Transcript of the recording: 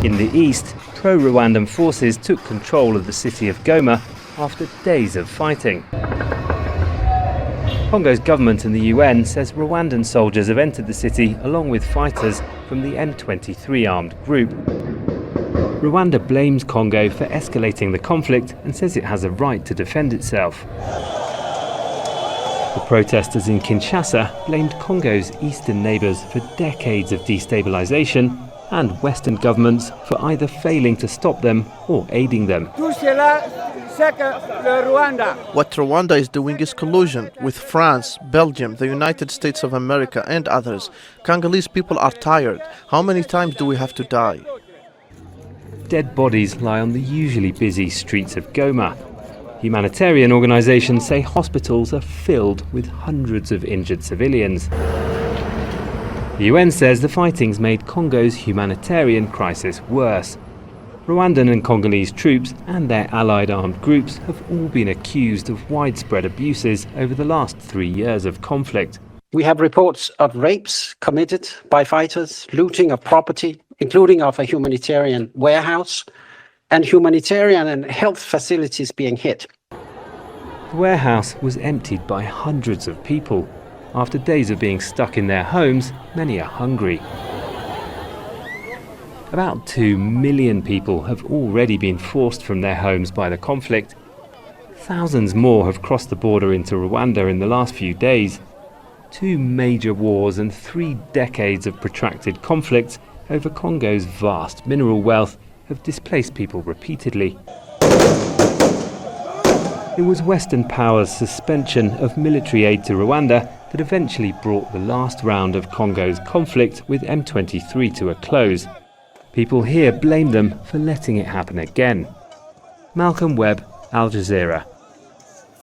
In the east, pro-Rwandan forces took control of the city of Goma after days of fighting. Congo's government and the UN says Rwandan soldiers have entered the city along with fighters from the M23 armed group. Rwanda blames Congo for escalating the conflict and says it has a right to defend itself. The protesters in Kinshasa blamed Congo's eastern neighbours for decades of destabilisation and Western governments for either failing to stop them or aiding them. What Rwanda is doing is collusion with France, Belgium, the United States of America and others. Congolese people are tired. How many times do we have to die? Dead bodies lie on the usually busy streets of Goma. Humanitarian organisations say hospitals are filled with hundreds of injured civilians. The UN says the fighting's made Congo's humanitarian crisis worse. Rwandan and Congolese troops and their allied armed groups have all been accused of widespread abuses over the last 3 years of conflict. We have reports of rapes committed by fighters, looting of property, including of a humanitarian warehouse, and humanitarian and health facilities being hit. The warehouse was emptied by hundreds of people. After days of being stuck in their homes, many are hungry. About 2 million people have already been forced from their homes by the conflict. Thousands more have crossed the border into Rwanda in the last few days. 2 major wars and 3 decades of protracted conflicts over Congo's vast mineral wealth have displaced people repeatedly. It was Western powers' suspension of military aid to Rwanda that eventually brought the last round of Congo's conflict with M23 to a close. People here blame them for letting it happen again. Malcolm Webb, Al Jazeera.